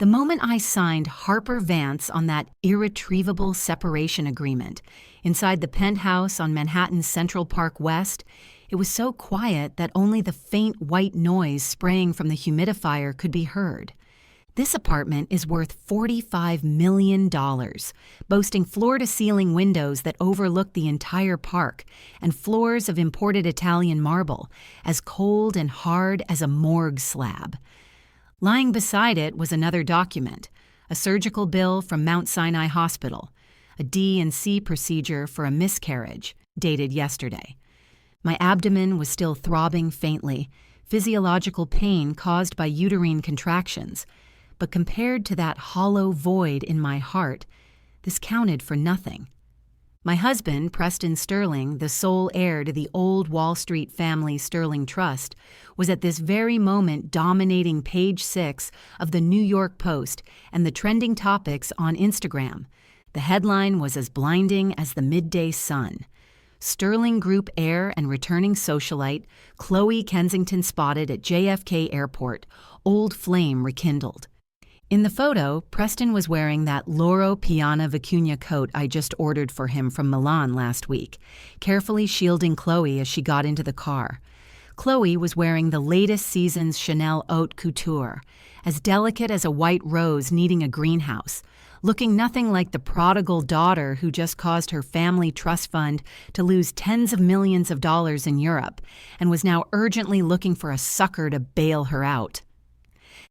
The moment I signed Harper Vance on that irretrievable separation agreement inside the penthouse on Manhattan's Central Park West, it was so quiet that only the faint white noise spraying from the humidifier could be heard. This apartment is worth $45 million, boasting floor-to-ceiling windows that overlook the entire park and floors of imported Italian marble, as cold and hard as a morgue slab. Lying beside it was another document, a surgical bill from Mount Sinai Hospital, a D&C procedure for a miscarriage, dated yesterday. My abdomen was still throbbing faintly, physiological pain caused by uterine contractions, but compared to that hollow void in my heart, this counted for nothing. My husband, Preston Sterling, the sole heir to the old Wall Street family Sterling Trust, was at this very moment dominating page 6 of the New York Post and the trending topics on Instagram. The headline was as blinding as the midday sun. Sterling Group heir and returning socialite, Chole Kensington spotted at JFK Airport, old flame rekindled. In the photo, Preston was wearing that Loro Piana Vicuña coat I just ordered for him from Milan last week, carefully shielding Chloe as she got into the car. Chloe was wearing the latest season's Chanel haute couture, as delicate as a white rose needing a greenhouse, looking nothing like the prodigal daughter who just caused her family trust fund to lose tens of millions of dollars in Europe and was now urgently looking for a sucker to bail her out.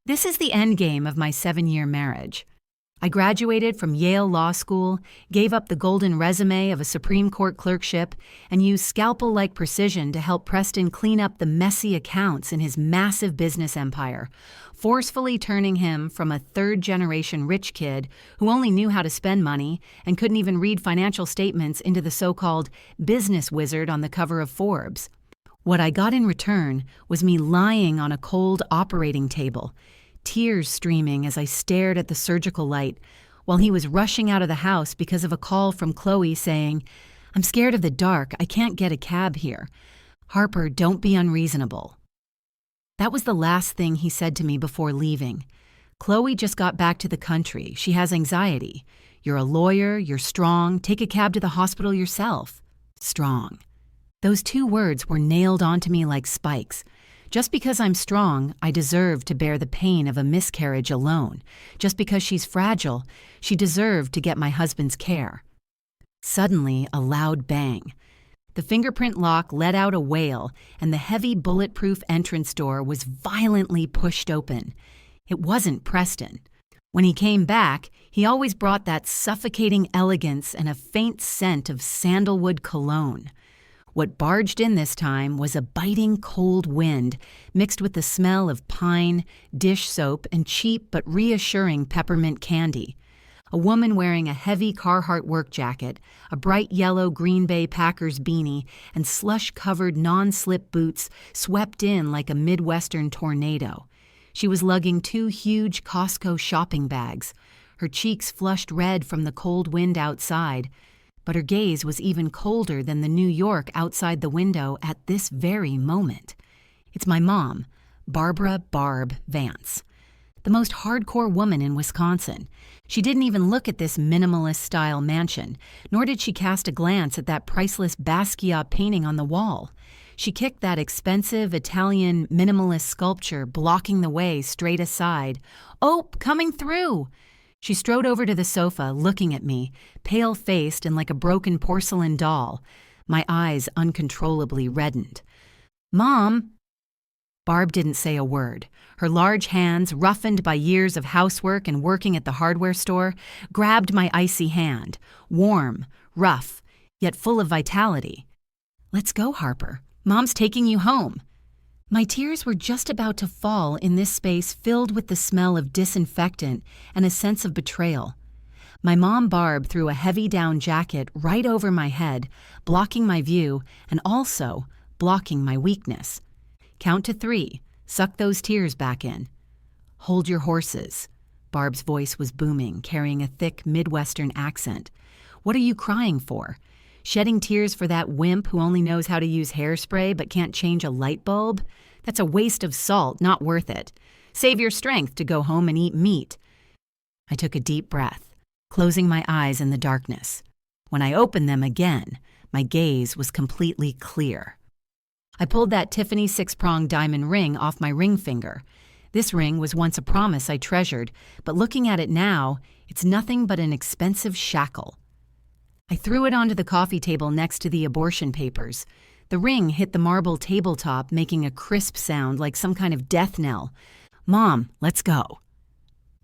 This is the endgame of my 7-year marriage. I graduated from Yale Law School, gave up the golden resume of a Supreme Court clerkship, and used scalpel-like precision to help Preston clean up the messy accounts in his massive business empire, forcefully turning him from a third-generation rich kid who only knew how to spend money and couldn't even read financial statements into the so-called business wizard on the cover of Forbes. What I got in return was me lying on a cold operating table, tears streaming as I stared at the surgical light, while he was rushing out of the house because of a call from Chloe saying, "I'm scared of the dark, I can't get a cab here. Harper, don't be unreasonable." That was the last thing he said to me before leaving. "Chloe just got back to the country. She has anxiety. You're a lawyer, you're strong, take a cab to the hospital yourself." Strong. Those 2 words were nailed onto me like spikes. Just because I'm strong, I deserve to bear the pain of a miscarriage alone. Just because she's fragile, she deserved to get my husband's care. Suddenly, a loud bang. The fingerprint lock let out a wail, and the heavy bulletproof entrance door was violently pushed open. It wasn't Preston. When he came back, he always brought that suffocating elegance and a faint scent of sandalwood cologne. What barged in this time was a biting cold wind mixed with the smell of pine, dish soap, and cheap but reassuring peppermint candy. A woman wearing a heavy Carhartt work jacket, a bright yellow Green Bay Packers beanie, and slush-covered non-slip boots swept in like a Midwestern tornado. She was lugging 2 huge Costco shopping bags, her cheeks flushed red from the cold wind outside, but her gaze was even colder than the New York outside the window at this very moment. It's my mom, Barbara "Barb" Vance, the most hardcore woman in Wisconsin. She didn't even look at this minimalist-style mansion, nor did she cast a glance at that priceless Basquiat painting on the wall. She kicked that expensive Italian minimalist sculpture blocking the way straight aside. "Oh, coming through!" She strode over to the sofa, looking at me, pale-faced and like a broken porcelain doll. My eyes uncontrollably reddened. "Mom!" Barb didn't say a word. Her large hands, roughened by years of housework and working at the hardware store, grabbed my icy hand, warm, rough, yet full of vitality. "Let's go, Harper. Mom's taking you home." My tears were just about to fall in this space filled with the smell of disinfectant and a sense of betrayal. My mom Barb threw a heavy down jacket right over my head, blocking my view and also blocking my weakness. "Count to 3. Suck those tears back in." "Hold your horses." Barb's voice was booming, carrying a thick Midwestern accent. "What are you crying for? Shedding tears for that wimp who only knows how to use hairspray but can't change a light bulb? That's a waste of salt, not worth it. Save your strength to go home and eat meat." I took a deep breath, closing my eyes in the darkness. When I opened them again, my gaze was completely clear. I pulled that Tiffany six-pronged diamond ring off my ring finger. This ring was once a promise I treasured, but looking at it now, it's nothing but an expensive shackle. I threw it onto the coffee table next to the abortion papers. The ring hit the marble tabletop, making a crisp sound like some kind of death knell. "Mom, let's go."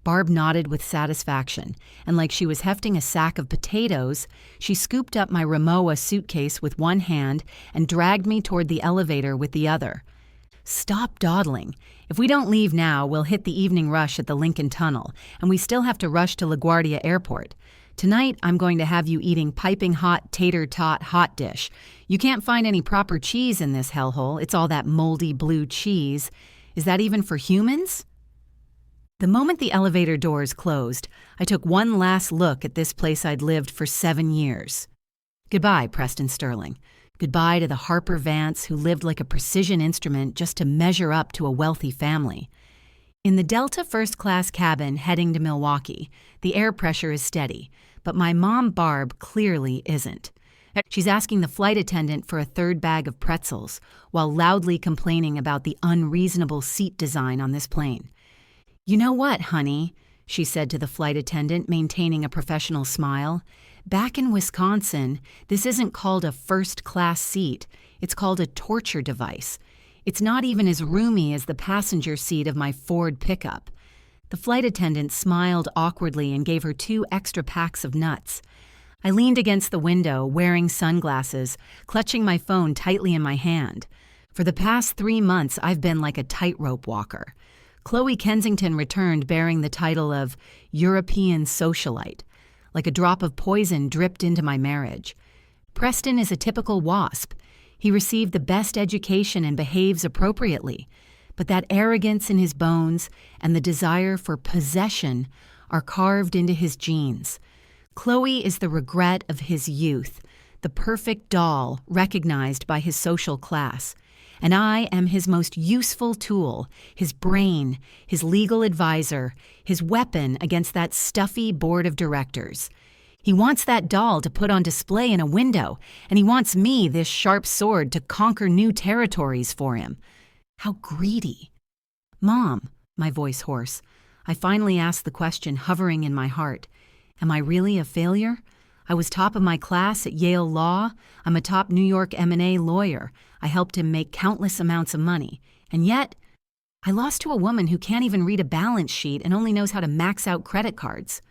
Barb nodded with satisfaction, and like she was hefting a sack of potatoes, she scooped up my Rimowa suitcase with one hand and dragged me toward the elevator with the other. "Stop dawdling. If we don't leave now, we'll hit the evening rush at the Lincoln Tunnel, and we still have to rush to LaGuardia Airport. Tonight, I'm going to have you eating piping hot tater tot hot dish. You can't find any proper cheese in this hellhole. It's all that moldy blue cheese. Is that even for humans?" The moment the elevator doors closed, I took one last look at this place I'd lived for 7 years. Goodbye, Preston Sterling. Goodbye to the Harper Vance who lived like a precision instrument just to measure up to a wealthy family. In the Delta first-class cabin heading to Milwaukee, the air pressure is steady, but my mom Barb clearly isn't. She's asking the flight attendant for a third bag of pretzels while loudly complaining about the unreasonable seat design on this plane. "You know what, honey?" she said to the flight attendant, maintaining a professional smile. "Back in Wisconsin, this isn't called a first-class seat. It's called a torture device. It's not even as roomy as the passenger seat of my Ford pickup." The flight attendant smiled awkwardly and gave her 2 extra packs of nuts. I leaned against the window, wearing sunglasses, clutching my phone tightly in my hand. For the past 3 months, I've been like a tightrope walker. Chloe Kensington returned bearing the title of European Socialite. Like a drop of poison dripped into my marriage. Preston is a typical WASP. He received the best education and behaves appropriately. But that arrogance in his bones and the desire for possession are carved into his genes. Chloe is the regret of his youth, the perfect doll recognized by his social class. And I am his most useful tool, his brain, his legal advisor, his weapon against that stuffy board of directors. He wants that doll to put on display in a window, and he wants me, this sharp sword, to conquer new territories for him. How greedy. "Mom," my voice hoarse, I finally asked the question hovering in my heart. Am I really a failure? I was top of my class at Yale Law. I'm a top New York M&A lawyer. I helped him make countless amounts of money. And yet, I lost to a woman who can't even read a balance sheet and only knows how to max out credit cards.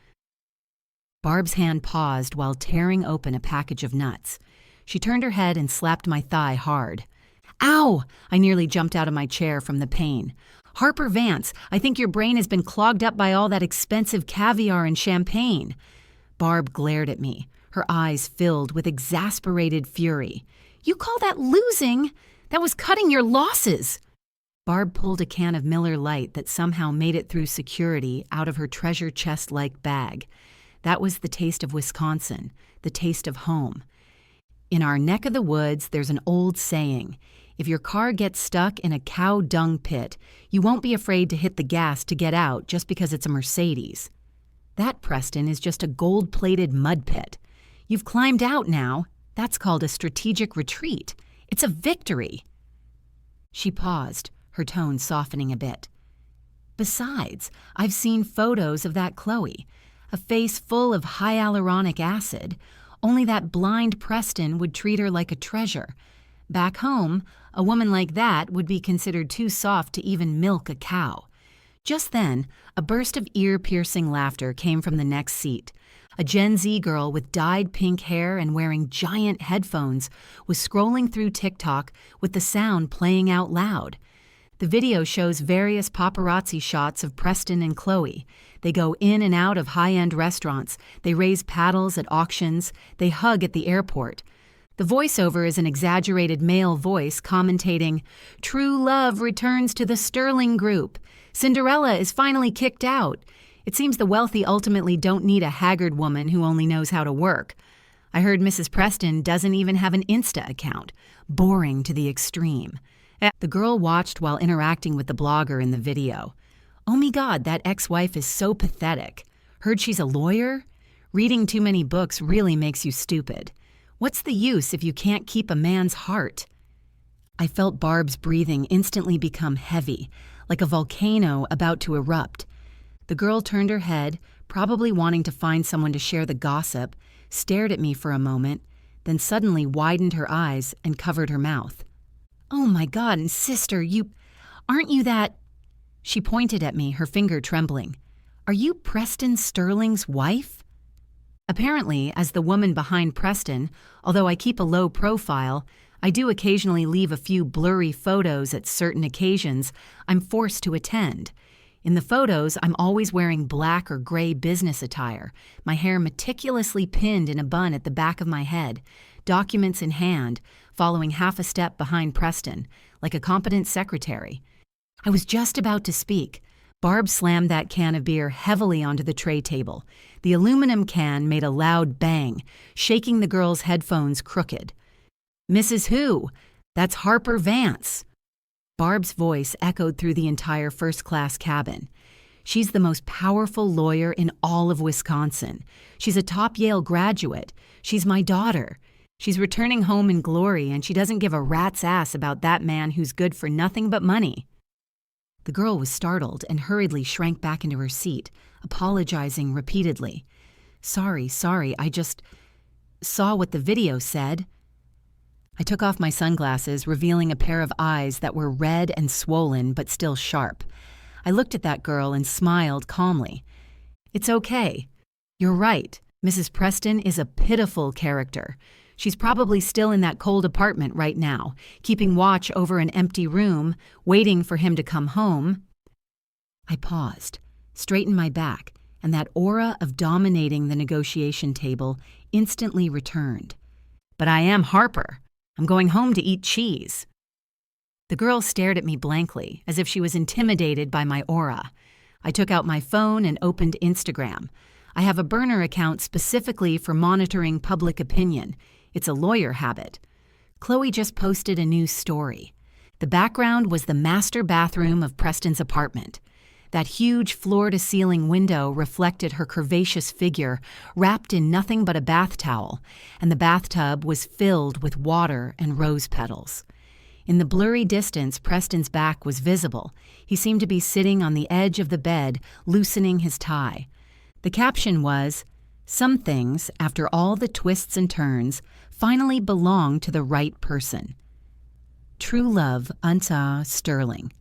Barb's hand paused while tearing open a package of nuts. She turned her head and slapped my thigh hard. "Ow!" I nearly jumped out of my chair from the pain. "Harper Vance, I think your brain has been clogged up by all that expensive caviar and champagne." Barb glared at me, her eyes filled with exasperated fury. "You call that losing? That was cutting your losses." Barb pulled a can of Miller Lite that somehow made it through security out of her treasure chest-like bag. That was the taste of Wisconsin, the taste of home. In our neck of the woods, there's an old saying, if your car gets stuck in a cow dung pit, you won't be afraid to hit the gas to get out just because it's a Mercedes. That, Preston, is just a gold-plated mud pit. You've climbed out now. That's called a strategic retreat. It's a victory. She paused, her tone softening a bit. Besides, I've seen photos of that Chloe, a face full of hyaluronic acid. Only that blind Preston would treat her like a treasure. Back home, a woman like that would be considered too soft to even milk a cow. Just then, a burst of ear-piercing laughter came from the next seat. A Gen Z girl with dyed pink hair and wearing giant headphones was scrolling through TikTok with the sound playing out loud. The video shows various paparazzi shots of Preston and Chloe. They go in and out of high-end restaurants. They raise paddles at auctions. They hug at the airport. The voiceover is an exaggerated male voice commentating, "True love returns to the Sterling Group. Cinderella is finally kicked out. It seems the wealthy ultimately don't need a haggard woman who only knows how to work. I heard Mrs. Preston doesn't even have an Insta account. Boring to the extreme." The girl watched while interacting with the blogger in the video. Oh my God, that ex-wife is so pathetic. Heard she's a lawyer? Reading too many books really makes you stupid. What's the use if you can't keep a man's heart? I felt Barb's breathing instantly become heavy, like a volcano about to erupt. The girl turned her head, probably wanting to find someone to share the gossip, stared at me for a moment, then suddenly widened her eyes and covered her mouth. "Oh my God, and sister, aren't you that—" She pointed at me, her finger trembling. "Are you Preston Sterling's wife?" Apparently, as the woman behind Preston, although I keep a low profile, I do occasionally leave a few blurry photos at certain occasions I'm forced to attend. In the photos, I'm always wearing black or gray business attire, my hair meticulously pinned in a bun at the back of my head, documents in hand, following half a step behind Preston, like a competent secretary. I was just about to speak. Barb slammed that can of beer heavily onto the tray table. The aluminum can made a loud bang, shaking the girl's headphones crooked. "Mrs. Who? That's Harper Vance." Barb's voice echoed through the entire first-class cabin. "She's the most powerful lawyer in all of Wisconsin. She's a top Yale graduate. She's my daughter. She's returning home in glory, and she doesn't give a rat's ass about that man who's good for nothing but money." The girl was startled and hurriedly shrank back into her seat, apologizing repeatedly. Sorry, I just saw what the video said." I took off my sunglasses, revealing a pair of eyes that were red and swollen but still sharp. I looked at that girl and smiled calmly. "It's okay. You're right. Mrs. Preston is a pitiful character. She's probably still in that cold apartment right now, keeping watch over an empty room, waiting for him to come home." I paused, straightened my back, and that aura of dominating the negotiation table instantly returned. "But I am Harper. I'm going home to eat cheese." The girl stared at me blankly, as if she was intimidated by my aura. I took out my phone and opened Instagram. I have a burner account specifically for monitoring public opinion. It's a lawyer habit. Chloe just posted a new story. The background was the master bathroom of Preston's apartment. That huge floor-to-ceiling window reflected her curvaceous figure, wrapped in nothing but a bath towel, and the bathtub was filled with water and rose petals. In the blurry distance, Preston's back was visible. He seemed to be sitting on the edge of the bed, loosening his tie. The caption was, "Some things, after all the twists and turns, finally belong to the right person. True love, unto Sterling."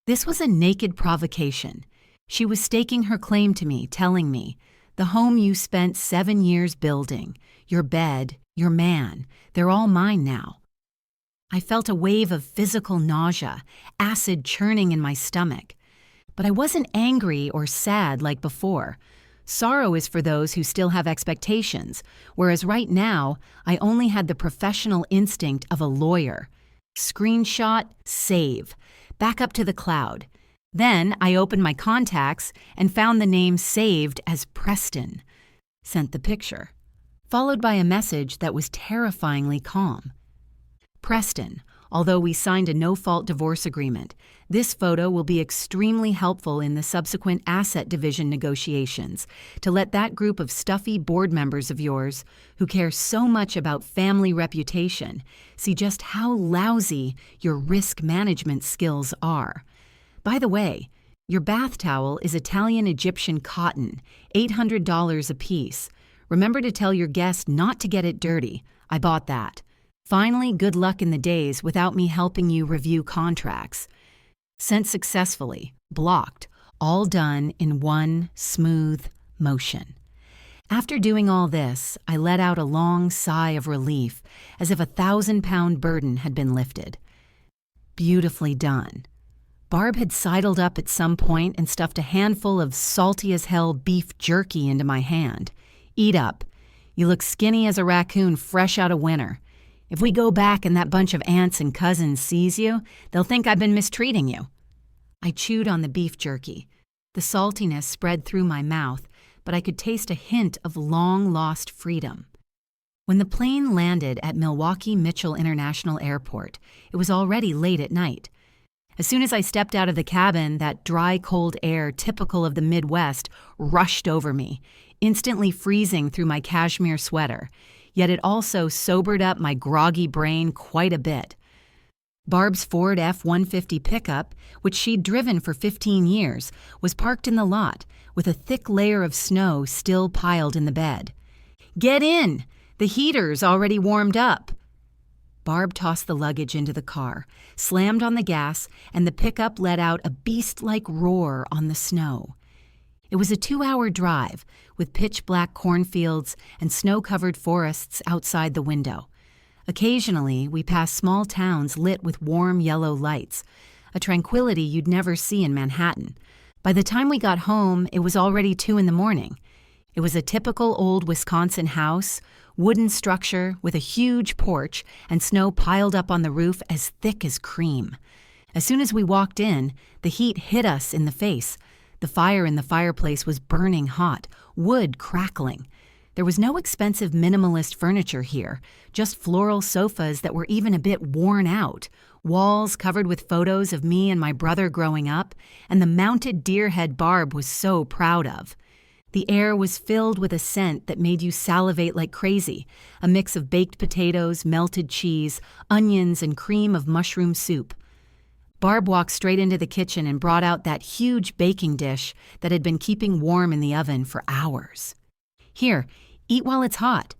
This was a naked provocation. She was staking her claim to me, telling me, "The home you spent 7 years building, your bed, your man, they're all mine now." I felt a wave of physical nausea, acid churning in my stomach. But I wasn't angry or sad like before. Sorrow is for those who still have expectations, whereas right now, I only had the professional instinct of a lawyer. Screenshot, save, back up to the cloud. Then I opened my contacts and found the name saved as Preston. Sent the picture, followed by a message that was terrifyingly calm. "Preston, although we signed a no-fault divorce agreement, this photo will be extremely helpful in the subsequent asset division negotiations to let that group of stuffy board members of yours who care so much about family reputation see just how lousy your risk management skills are. By the way, your bath towel is Italian-Egyptian cotton, $800 a piece. Remember to tell your guest not to get it dirty. I bought that. Finally, good luck in the days without me helping you review contracts." Sent successfully, blocked, all done in one smooth motion. After doing all this, I let out a long sigh of relief, as if a 1,000-pound burden had been lifted. Beautifully done. Barb had sidled up at some point and stuffed a handful of salty-as-hell beef jerky into my hand. "Eat up. You look skinny as a raccoon fresh out of winter. If we go back and that bunch of aunts and cousins sees you, they'll think I've been mistreating you." I chewed on the beef jerky. The saltiness spread through my mouth, but I could taste a hint of long-lost freedom. When the plane landed at Milwaukee Mitchell International Airport, it was already late at night. As soon as I stepped out of the cabin, that dry, cold air typical of the Midwest rushed over me, instantly freezing through my cashmere sweater. Yet it also sobered up my groggy brain quite a bit. Barb's Ford F-150 pickup, which she'd driven for 15 years, was parked in the lot, with a thick layer of snow still piled in the bed. "Get in! The heater's already warmed up." Barb tossed the luggage into the car, slammed on the gas, and the pickup let out a beast-like roar on the snow. It was a 2-hour drive, with pitch-black cornfields and snow-covered forests outside the window. Occasionally, we passed small towns lit with warm yellow lights, a tranquility you'd never see in Manhattan. By the time we got home, it was already 2 in the morning. It was a typical old Wisconsin house, wooden structure with a huge porch and snow piled up on the roof as thick as cream. As soon as we walked in, the heat hit us in the face. The fire in the fireplace was burning hot, wood crackling. There was no expensive minimalist furniture here, just floral sofas that were even a bit worn out, walls covered with photos of me and my brother growing up, and the mounted deer head Barb was so proud of. The air was filled with a scent that made you salivate like crazy, a mix of baked potatoes, melted cheese, onions, and cream of mushroom soup. Barb walked straight into the kitchen and brought out that huge baking dish that had been keeping warm in the oven for hours. "Here, eat while it's hot."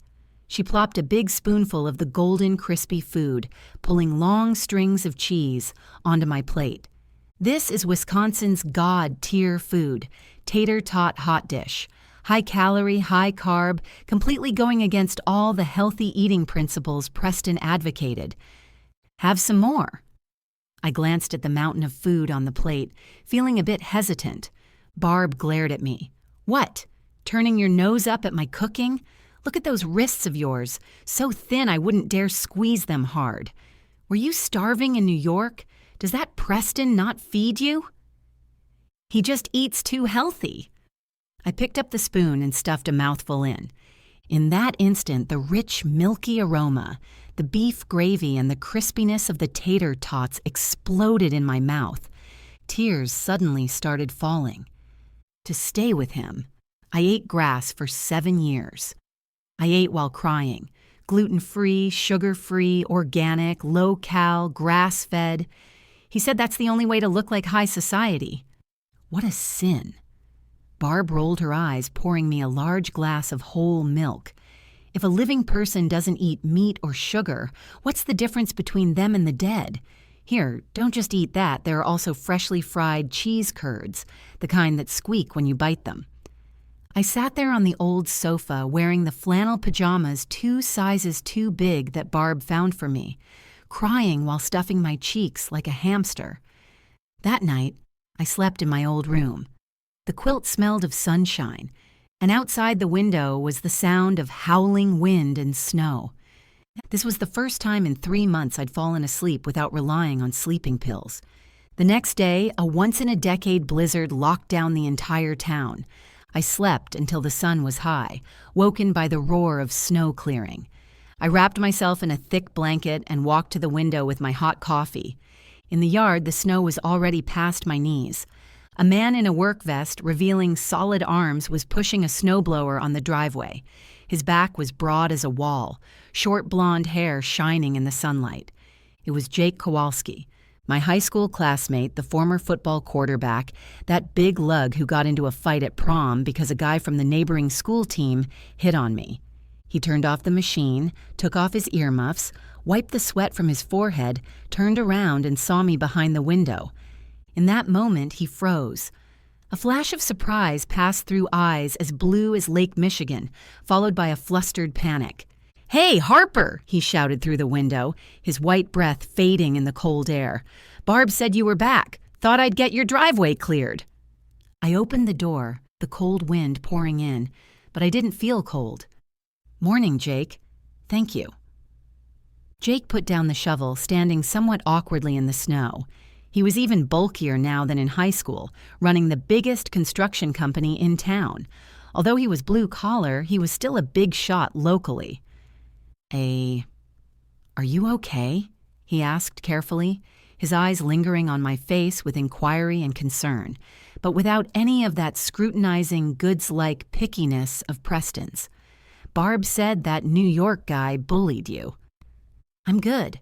She plopped a big spoonful of the golden, crispy food, pulling long strings of cheese, onto my plate. "This is Wisconsin's god-tier food, tater tot hot dish. High calorie, high carb, completely going against all the healthy eating principles Preston advocated. Have some more." I glanced at the mountain of food on the plate, feeling a bit hesitant. Barb glared at me. "What? Turning your nose up at my cooking? Look at those wrists of yours, so thin I wouldn't dare squeeze them hard. Were you starving in New York? Does that Preston not feed you?" "He just eats too healthy." I picked up the spoon and stuffed a mouthful in. In that instant, the rich, milky aroma, the beef gravy and the crispiness of the tater tots exploded in my mouth. Tears suddenly started falling. To stay with him, I ate grass for 7 years. I ate while crying. Gluten-free, sugar-free, organic, low-cal, grass-fed. He said that's the only way to look like high society. What a sin. Barb rolled her eyes, pouring me a large glass of whole milk. If a living person doesn't eat meat or sugar, what's the difference between them and the dead? Here, don't just eat that. There are also freshly fried cheese curds, the kind that squeak when you bite them. I sat there on the old sofa wearing the flannel pajamas 2 sizes too big that Barb found for me, crying while stuffing my cheeks like a hamster. That night, I slept in my old room. The quilt smelled of sunshine, and outside the window was the sound of howling wind and snow. This was the first time in 3 months I'd fallen asleep without relying on sleeping pills. The next day, a once-in-a-decade blizzard locked down the entire town. I slept until the sun was high, woken by the roar of snow clearing. I wrapped myself in a thick blanket and walked to the window with my hot coffee. In the yard, the snow was already past my knees. A man in a work vest, revealing solid arms, was pushing a snowblower on the driveway. His back was broad as a wall, short blonde hair shining in the sunlight. It was Jake Kowalski, my high school classmate, the former football quarterback, that big lug who got into a fight at prom because a guy from the neighboring school team hit on me. He turned off the machine, took off his earmuffs, wiped the sweat from his forehead, turned around and saw me behind the window. In that moment, he froze. A flash of surprise passed through eyes as blue as Lake Michigan, followed by a flustered panic. "Hey, Harper!" he shouted through the window, his white breath fading in the cold air. "Barb said you were back. Thought I'd get your driveway cleared." I opened the door, the cold wind pouring in, but I didn't feel cold. "Morning, Jake. Thank you." Jake put down the shovel, standing somewhat awkwardly in the snow. He was even bulkier now than in high school, running the biggest construction company in town. Although he was blue-collar, he was still a big shot locally. "Are you okay?" he asked carefully, his eyes lingering on my face with inquiry and concern, but without any of that scrutinizing, goods-like pickiness of Preston's. "Barb said that New York guy bullied you." "I'm good."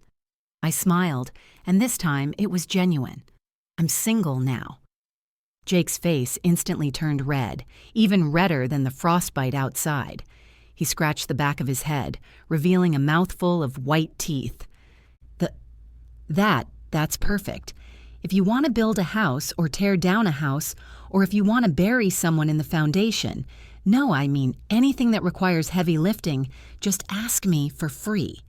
I smiled, and this time it was genuine. "I'm single now." Jake's face instantly turned red, even redder than the frostbite outside. He scratched the back of his head, revealing a mouthful of white teeth. That's perfect. If you want to build a house or tear down a house, or if you want to bury someone in the foundation, no, I mean anything that requires heavy lifting, just ask me for free."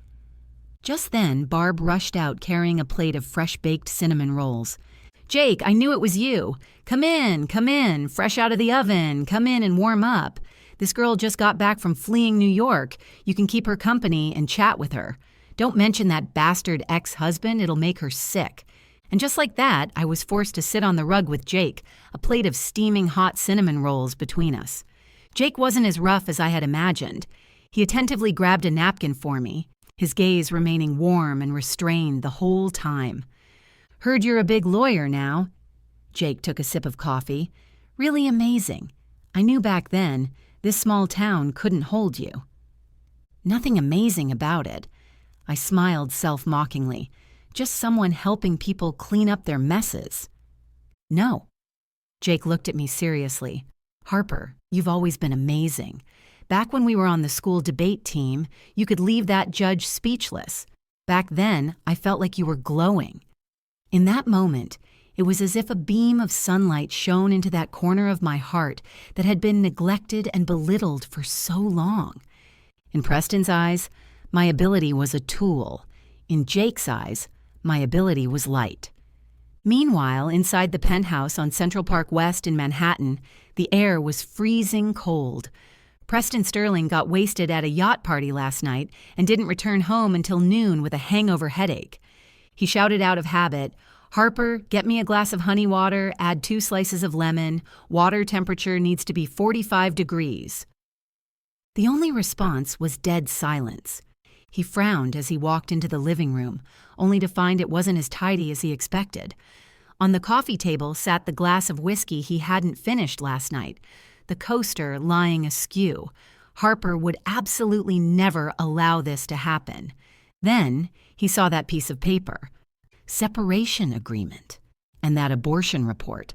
Just then, Barb rushed out carrying a plate of fresh-baked cinnamon rolls. "Jake, I knew it was you. Come in, fresh out of the oven. Come in and warm up. This girl just got back from fleeing New York. You can keep her company and chat with her. Don't mention that bastard ex-husband, it'll make her sick." And just like that, I was forced to sit on the rug with Jake, a plate of steaming hot cinnamon rolls between us. Jake wasn't as rough as I had imagined. He attentively grabbed a napkin for me, his gaze remaining warm and restrained the whole time. "Heard you're a big lawyer now." Jake took a sip of coffee. "Really amazing. I knew back then, this small town couldn't hold you." "Nothing amazing about it." I smiled self-mockingly. "Just someone helping people clean up their messes." "No." Jake looked at me seriously. "Harper, you've always been amazing. Back when we were on the school debate team, you could leave that judge speechless. Back then, I felt like you were glowing." In that moment, it was as if a beam of sunlight shone into that corner of my heart that had been neglected and belittled for so long. In Preston's eyes, my ability was a tool. In Jake's eyes, my ability was light. Meanwhile, inside the penthouse on Central Park West in Manhattan, the air was freezing cold. Preston Sterling got wasted at a yacht party last night and didn't return home until noon with a hangover headache. He shouted out of habit, "Harper, get me a glass of honey water, add 2 slices of lemon. Water temperature needs to be 45 degrees. The only response was dead silence. He frowned as he walked into the living room, only to find it wasn't as tidy as he expected. On the coffee table sat the glass of whiskey he hadn't finished last night, the coaster lying askew. Harper would absolutely never allow this to happen. Then he saw that piece of paper. Separation agreement. And that abortion report.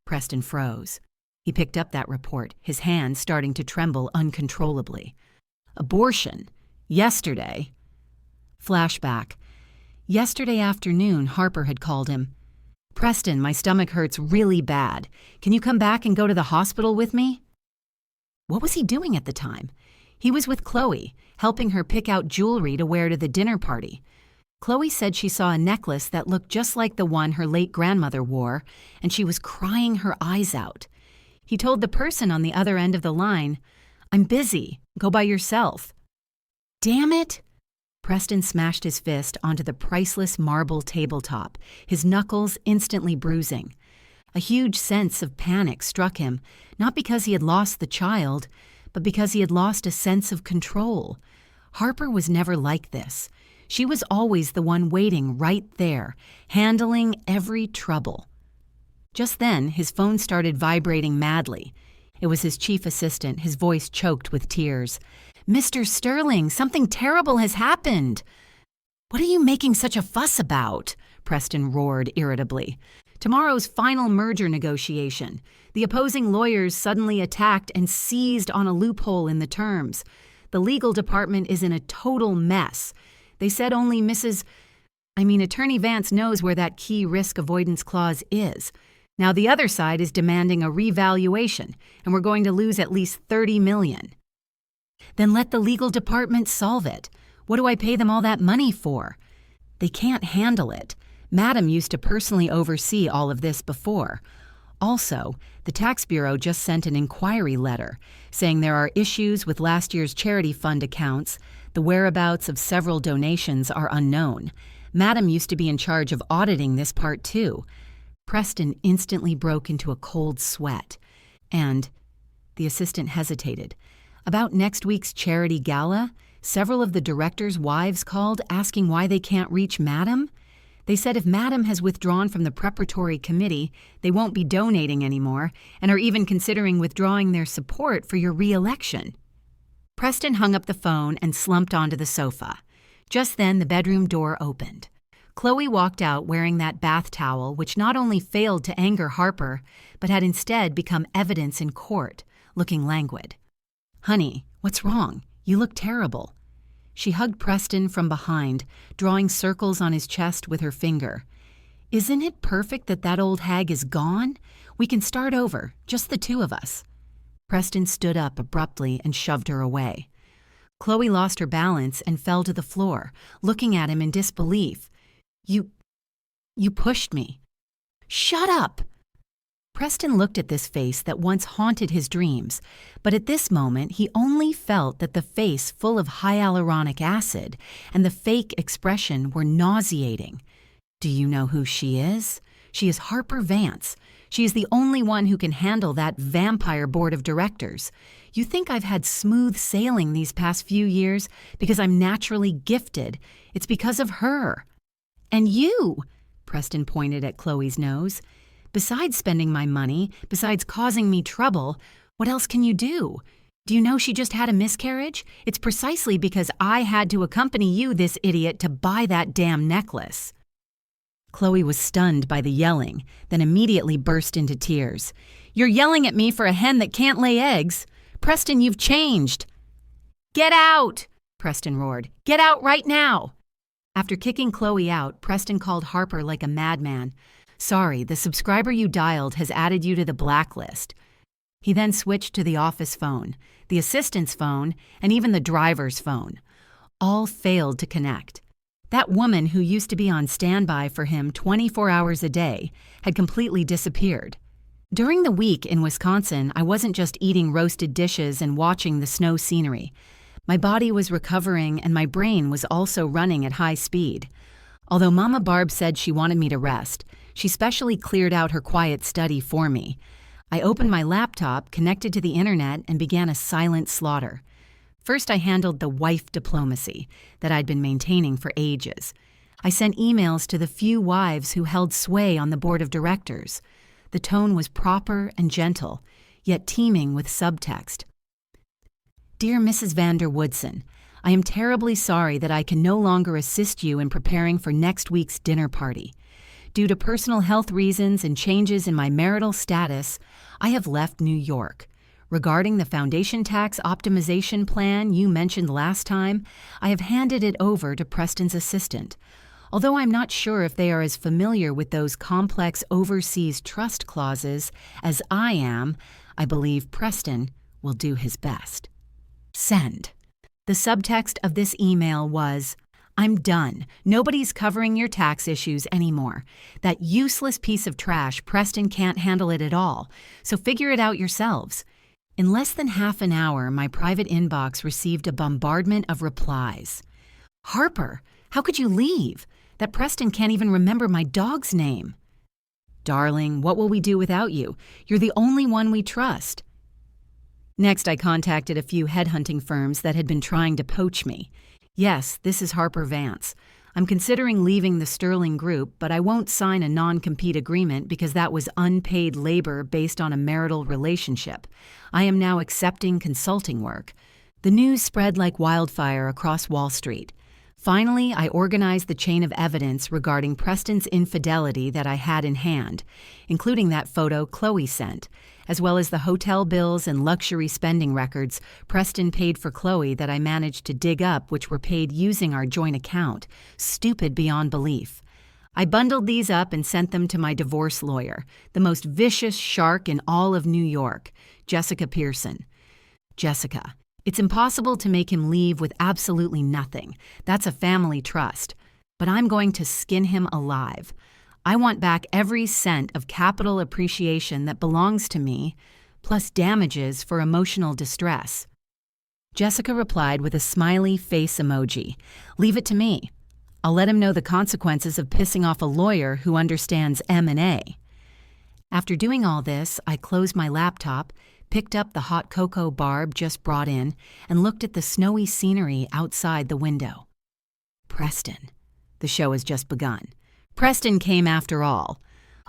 Preston froze. He picked up that report, his hand starting to tremble uncontrollably. Abortion. Yesterday. Flashback. Yesterday afternoon, Harper had called him. "Preston, my stomach hurts really bad. Can you come back and go to the hospital with me?" What was he doing at the time? He was with Chole, helping her pick out jewelry to wear to the dinner party. Chole said she saw a necklace that looked just like the one her late grandmother wore, and she was crying her eyes out. He told the person on the other end of the line, "I'm busy. Go by yourself." Damn it! Preston smashed his fist onto the priceless marble tabletop, his knuckles instantly bruising. A huge sense of panic struck him, not because he had lost the child, but because he had lost a sense of control. Harper was never like this. She was always the one waiting right there, handling every trouble. Just then, his phone started vibrating madly. It was his chief assistant, his voice choked with tears. "Mr. Sterling, something terrible has happened." "What are you making such a fuss about?" Preston roared irritably. "Tomorrow's final merger negotiation. The opposing lawyers suddenly attacked and seized on a loophole in the terms. The legal department is in a total mess. They said only Attorney Vance knows where that key risk avoidance clause is. Now the other side is demanding a revaluation, and we're going to lose at least $30 million. Then let the legal department solve it. What do I pay them all that money for? They can't handle it. Madam used to personally oversee all of this before. Also, the Tax Bureau just sent an inquiry letter saying there are issues with last year's charity fund accounts. The whereabouts of several donations are unknown. Madam used to be in charge of auditing this part too." Preston instantly broke into a cold sweat. And the assistant hesitated. About next week's charity gala, several of the directors' wives called asking why they can't reach Madam. They said if Madam has withdrawn from the preparatory committee, they won't be donating anymore and are even considering withdrawing their support for your re-election." Preston hung up the phone and slumped onto the sofa. Just then, the bedroom door opened. Chole walked out wearing that bath towel, which not only failed to anger Harper, but had instead become evidence in court, looking languid. "Honey, what's wrong? You look terrible." She hugged Preston from behind, drawing circles on his chest with her finger. "Isn't it perfect that old hag is gone? We can start over, just the two of us." Preston stood up abruptly and shoved her away. Chole lost her balance and fell to the floor, looking at him in disbelief. You pushed me." "Shut up!" Preston looked at this face that once haunted his dreams, but at this moment he only felt that the face full of hyaluronic acid and the fake expression were nauseating. "Do you know who she is? She is Harper Vance. She is the only one who can handle that vampire board of directors. You think I've had smooth sailing these past few years because I'm naturally gifted. It's because of her. And you," Preston pointed at Chloe's nose. "Besides spending my money, besides causing me trouble, what else can you do? Do you know she just had a miscarriage? It's precisely because I had to accompany you, this idiot, to buy that damn necklace." Chole was stunned by the yelling, then immediately burst into tears. "You're yelling at me for a hen that can't lay eggs? Preston, you've changed." "Get out!" Preston roared. "Get out right now!" After kicking Chole out, Preston called Harper like a madman. "Sorry, the subscriber you dialed has added you to the blacklist." He then switched to the office phone, the assistant's phone, and even the driver's phone. All failed to connect. That woman who used to be on standby for him 24 hours a day had completely disappeared. During the week in Wisconsin, I wasn't just eating roasted dishes and watching the snow scenery. My body was recovering and my brain was also running at high speed. Although Mama Barb said she wanted me to rest, she specially cleared out her quiet study for me. I opened my laptop, connected to the internet, and began a silent slaughter. First, I handled the wife diplomacy that I'd been maintaining for ages. I sent emails to the few wives who held sway on the board of directors. The tone was proper and gentle, yet teeming with subtext. "Dear Mrs. Vander Woodson, I am terribly sorry that I can no longer assist you in preparing for next week's dinner party. Due to personal health reasons and changes in my marital status, I have left New York. Regarding the foundation tax optimization plan you mentioned last time, I have handed it over to Preston's assistant. Although I'm not sure if they are as familiar with those complex overseas trust clauses as I am, I believe Preston will do his best. Send." The subtext of this email was, "I'm done. Nobody's covering your tax issues anymore. That useless piece of trash, Preston can't handle it at all, so figure it out yourselves." In less than half an hour, my private inbox received a bombardment of replies. "Harper, how could you leave? That Preston can't even remember my dog's name." "Darling, what will we do without you? You're the only one we trust." Next, I contacted a few headhunting firms that had been trying to poach me. "Yes, this is Harper Vance. I'm considering leaving the Sterling Group, but I won't sign a non-compete agreement because that was unpaid labor based on a marital relationship. I am now accepting consulting work." The news spread like wildfire across Wall Street. Finally, I organized the chain of evidence regarding Preston's infidelity that I had in hand, including that photo Chloe sent, as well as the hotel bills and luxury spending records Preston paid for Chloe that I managed to dig up, which were paid using our joint account. Stupid beyond belief. I bundled these up and sent them to my divorce lawyer, the most vicious shark in all of New York, Jessica Pearson. "Jessica, it's impossible to make him leave with absolutely nothing. That's a family trust. But I'm going to skin him alive. I want back every cent of capital appreciation that belongs to me, plus damages for emotional distress." Jessica replied with a smiley face emoji. "Leave it to me. I'll let him know the consequences of pissing off a lawyer who understands M&A." After doing all this, I closed my laptop, picked up the hot cocoa Barb just brought in, and looked at the snowy scenery outside the window. Preston. The show has just begun. Preston came after all.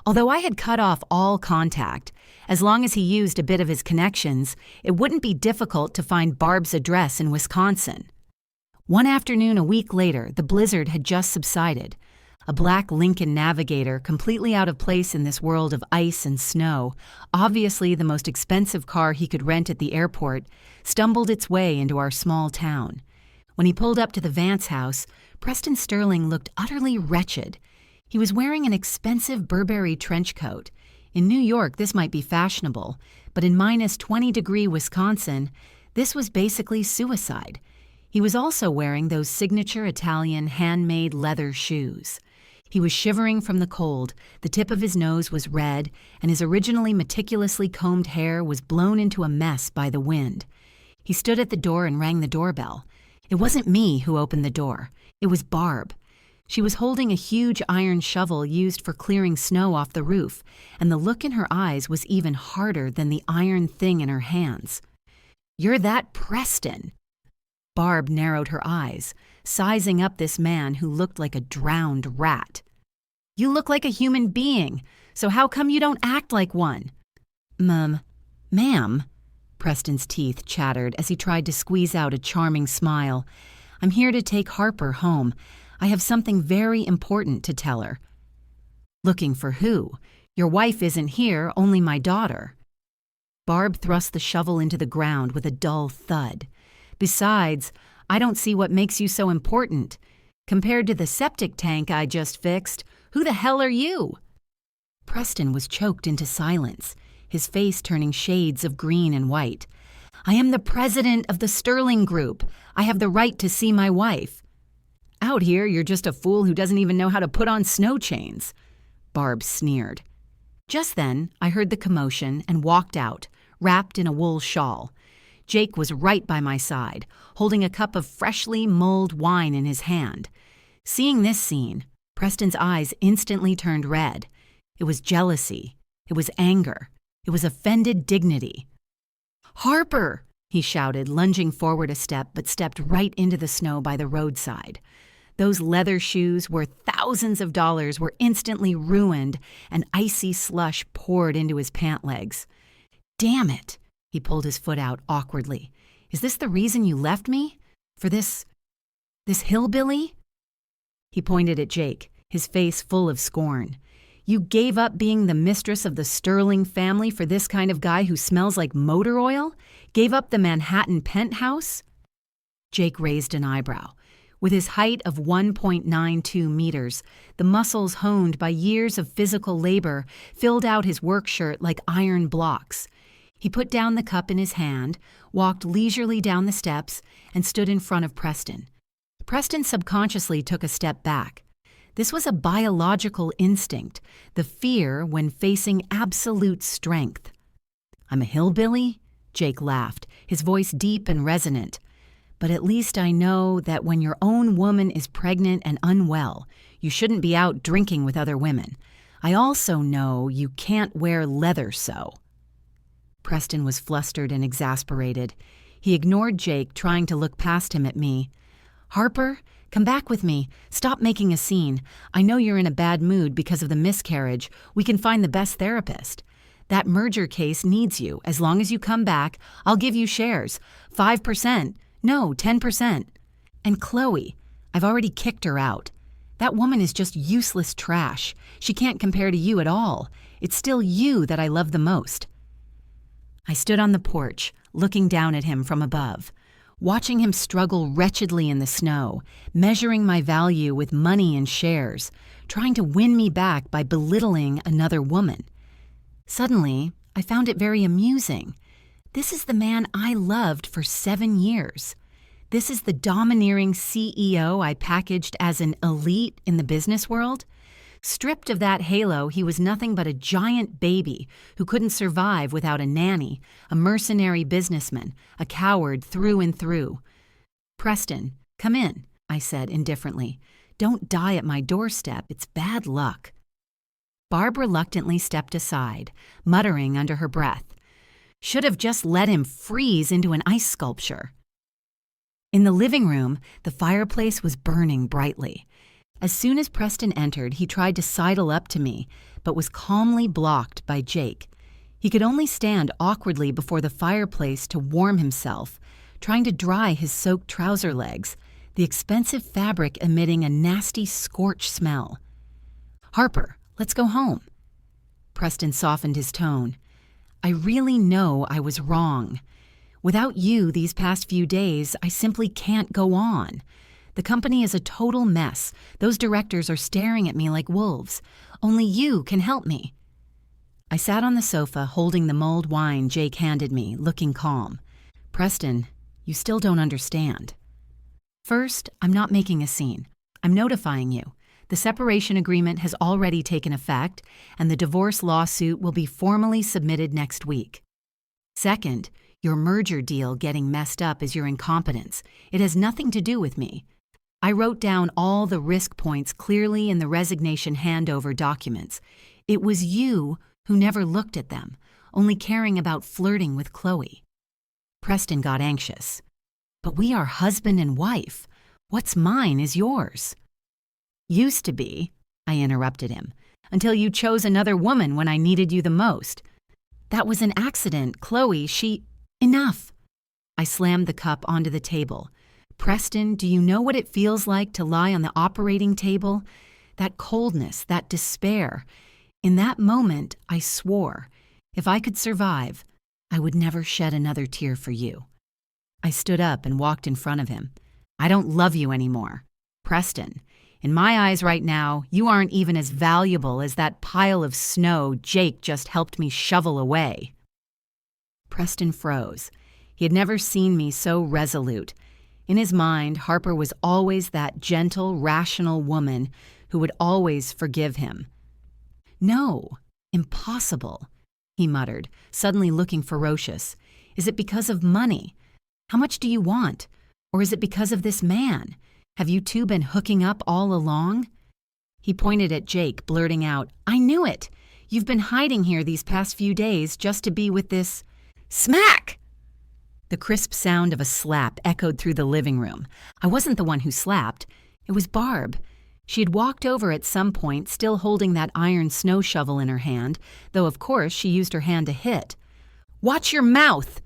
Although I had cut off all contact, as long as he used a bit of his connections, it wouldn't be difficult to find Barb's address in Wisconsin. One afternoon a week later, the blizzard had just subsided. A black Lincoln Navigator, completely out of place in this world of ice and snow, obviously the most expensive car he could rent at the airport, stumbled its way into our small town. When he pulled up to the Vance house, Preston Sterling looked utterly wretched. He was wearing an expensive Burberry trench coat. In New York, this might be fashionable, but in minus 20-degree Wisconsin, this was basically suicide. He was also wearing those signature Italian handmade leather shoes. He was shivering from the cold, the tip of his nose was red, and his originally meticulously combed hair was blown into a mess by the wind. He stood at the door and rang the doorbell. It wasn't me who opened the door. It was Barb. She was holding a huge iron shovel used for clearing snow off the roof, and the look in her eyes was even harder than the iron thing in her hands. "You're that Preston." Barb narrowed her eyes, sizing up this man who looked like a drowned rat. "You look like a human being, so how come you don't act like one?" Ma'am, Preston's teeth chattered as he tried to squeeze out a charming smile. "I'm here to take Harper home. I have something very important to tell her." "Looking for who? Your wife isn't here, only my daughter." Barb thrust the shovel into the ground with a dull thud. "Besides, I don't see what makes you so important. Compared to the septic tank I just fixed, who the hell are you?" Preston was choked into silence, his face turning shades of green and white. "I am the president of the Sterling Group. I have the right to see my wife." "Out here, you're just a fool who doesn't even know how to put on snow chains," Barb sneered. Just then, I heard the commotion and walked out, wrapped in a wool shawl. Jake was right by my side, holding a cup of freshly mulled wine in his hand. Seeing this scene, Preston's eyes instantly turned red. It was jealousy. It was anger. It was offended dignity. "Harper!" he shouted, lunging forward a step, but stepped right into the snow by the roadside. Those leather shoes, worth thousands of dollars, were instantly ruined, and icy slush poured into his pant legs. "Damn it!" He pulled his foot out awkwardly. "Is this the reason you left me? For this hillbilly?" He pointed at Jake, his face full of scorn. "You gave up being the mistress of the Sterling family for this kind of guy who smells like motor oil? Gave up the Manhattan penthouse?" Jake raised an eyebrow. With his height of 1.92 meters, the muscles honed by years of physical labor filled out his work shirt like iron blocks. He put down the cup in his hand, walked leisurely down the steps, and stood in front of Preston. Preston subconsciously took a step back. This was a biological instinct, the fear when facing absolute strength. "I'm a hillbilly?" Jake laughed, his voice deep and resonant. "But at least I know that when your own woman is pregnant and unwell, you shouldn't be out drinking with other women. I also know you can't wear leather so." Preston was flustered and exasperated. He ignored Jake, trying to look past him at me. "Harper, come back with me. Stop making a scene. I know you're in a bad mood because of the miscarriage. We can find the best therapist. That merger case needs you. As long as you come back, I'll give you shares. 5%. No, 10%. And Chloe, I've already kicked her out. That woman is just useless trash. She can't compare to you at all. It's still you that I love the most." I stood on the porch, looking down at him from above, watching him struggle wretchedly in the snow, measuring my value with money and shares, trying to win me back by belittling another woman. Suddenly, I found it very amusing. This is the man I loved for 7 years. This is the domineering CEO I packaged as an elite in the business world. Stripped of that halo, he was nothing but a giant baby who couldn't survive without a nanny, a mercenary businessman, a coward through and through. "Preston, come in," I said indifferently. "Don't die at my doorstep. It's bad luck." Barb reluctantly stepped aside, muttering under her breath. Should have just let him freeze into an ice sculpture. In the living room, the fireplace was burning brightly. As soon as Preston entered, he tried to sidle up to me, but was calmly blocked by Jake. He could only stand awkwardly before the fireplace to warm himself, trying to dry his soaked trouser legs, the expensive fabric emitting a nasty scorch smell. "Harper, let's go home." Preston softened his tone. "I really know I was wrong. Without you these past few days, I simply can't go on. The company is a total mess. Those directors are staring at me like wolves. Only you can help me." I sat on the sofa holding the mulled wine Jake handed me, looking calm. "Preston, you still don't understand. First, I'm not making a scene. I'm notifying you. The separation agreement has already taken effect, and the divorce lawsuit will be formally submitted next week. Second, your merger deal getting messed up is your incompetence. It has nothing to do with me. I wrote down all the risk points clearly in the resignation handover documents. It was you who never looked at them, only caring about flirting with Chole." Preston got anxious. "But we are husband and wife. What's mine is yours." "Used to be," I interrupted him, "until you chose another woman when I needed you the most. That was an accident. Chole, she—" "Enough!" I slammed the cup onto the table. "Preston, do you know what it feels like to lie on the operating table? That coldness, that despair. In that moment, I swore, if I could survive, I would never shed another tear for you." I stood up and walked in front of him. "I don't love you anymore. Preston, in my eyes right now, you aren't even as valuable as that pile of snow Jake just helped me shovel away." Preston froze. He had never seen me so resolute. In his mind, Harper was always that gentle, rational woman who would always forgive him. "No, impossible," he muttered, suddenly looking ferocious. "Is it because of money? How much do you want? Or is it because of this man? Have you two been hooking up all along?" He pointed at Jake, blurting out, "I knew it! You've been hiding here these past few days just to be with this—" Smack! The crisp sound of a slap echoed through the living room. I wasn't the one who slapped. It was Barb. She had walked over at some point, still holding that iron snow shovel in her hand, though of course she used her hand to hit. "Watch your mouth!"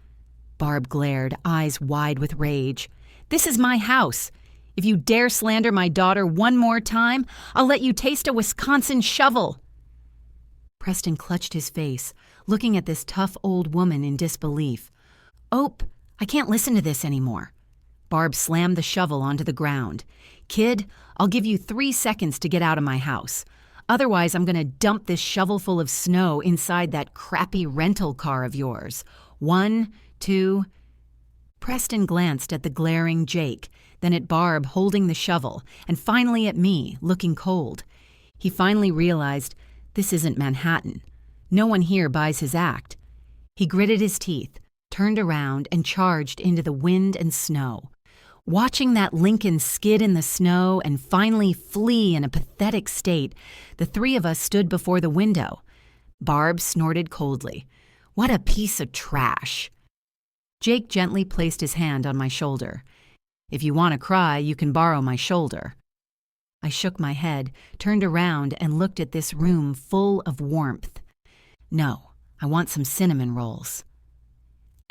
Barb glared, eyes wide with rage. "This is my house. If you dare slander my daughter one more time, I'll let you taste a Wisconsin shovel." Preston clutched his face, looking at this tough old woman in disbelief. "Ope, I can't listen to this anymore." Barb slammed the shovel onto the ground. "Kid, I'll give you 3 seconds to get out of my house. Otherwise, I'm going to dump this shovel full of snow inside that crappy rental car of yours. 1, 2... Preston glanced at the glaring Jake, then at Barb holding the shovel, and finally at me, looking cold. He finally realized, this isn't Manhattan. No one here buys his act. He gritted his teeth, turned around, and charged into the wind and snow. Watching that Lincoln skid in the snow and finally flee in a pathetic state, the 3 of us stood before the window. Barb snorted coldly. "What a piece of trash." Jake gently placed his hand on my shoulder. "If you want to cry, you can borrow my shoulder." I shook my head, turned around, and looked at this room full of warmth. "No, I want some cinnamon rolls."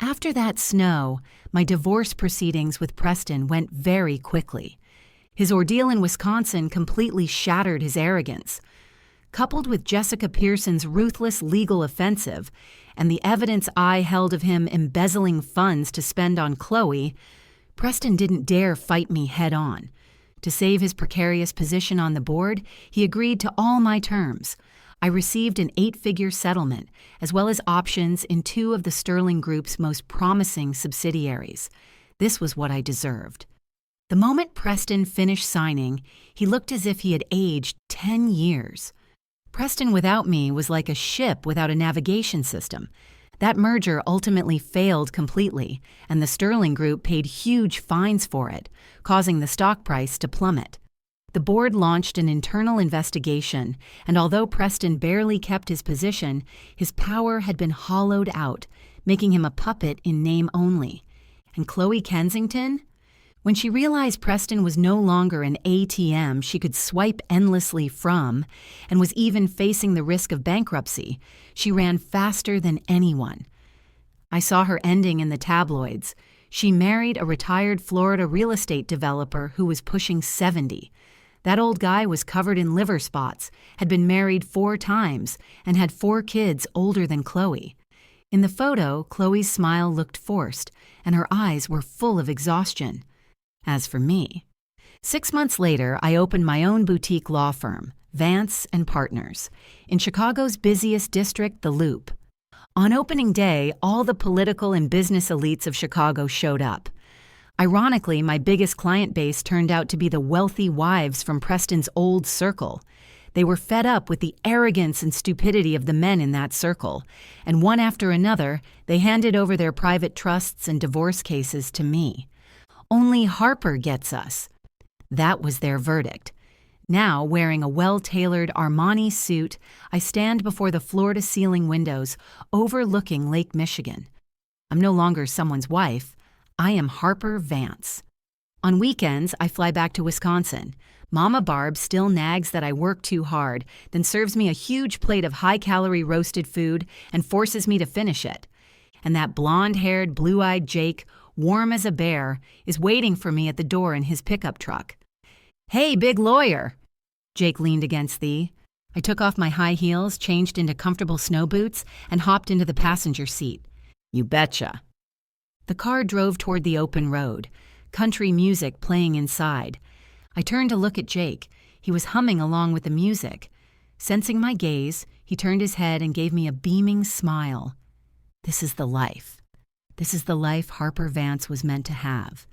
After that snow, my divorce proceedings with Preston went very quickly. His ordeal in Wisconsin completely shattered his arrogance. Coupled with Jessica Pearson's ruthless legal offensive and the evidence I held of him embezzling funds to spend on Chole, Preston didn't dare fight me head-on. To save his precarious position on the board, he agreed to all my terms. I received an 8-figure settlement, as well as options in 2 of the Sterling Group's most promising subsidiaries. This was what I deserved. The moment Preston finished signing, he looked as if he had aged 10 years. Preston without me was like a ship without a navigation system. That merger ultimately failed completely, and the Sterling Group paid huge fines for it, causing the stock price to plummet. The board launched an internal investigation, and although Preston barely kept his position, his power had been hollowed out, making him a puppet in name only. And Chloe Kensington? When she realized Preston was no longer an ATM she could swipe endlessly from and was even facing the risk of bankruptcy, she ran faster than anyone. I saw her ending in the tabloids. She married a retired Florida real estate developer who was pushing 70. That old guy was covered in liver spots, had been married 4 times, and had 4 kids older than Chloe. In the photo, Chloe's smile looked forced, and her eyes were full of exhaustion. As for me, 6 months later, I opened my own boutique law firm, Vance and Partners, in Chicago's busiest district, the Loop. On opening day, all the political and business elites of Chicago showed up. Ironically, my biggest client base turned out to be the wealthy wives from Preston's old circle. They were fed up with the arrogance and stupidity of the men in that circle, and one after another, they handed over their private trusts and divorce cases to me. Only Harper gets us. That was their verdict. Now, wearing a well-tailored Armani suit, I stand before the floor-to-ceiling windows overlooking Lake Michigan. I'm no longer someone's wife. I am Harper Vance. On weekends, I fly back to Wisconsin. Mama Barb still nags that I work too hard, then serves me a huge plate of high-calorie roasted food and forces me to finish it. And that blonde-haired, blue-eyed Jake, warm as a bear, is waiting for me at the door in his pickup truck. "Hey, big lawyer!" Jake leaned against thee. I took off my high heels, changed into comfortable snow boots, and hopped into the passenger seat. "You betcha." The car drove toward the open road, country music playing inside. I turned to look at Jake. He was humming along with the music. Sensing my gaze, he turned his head and gave me a beaming smile. This is the life. This is the life Harper Vance was meant to have.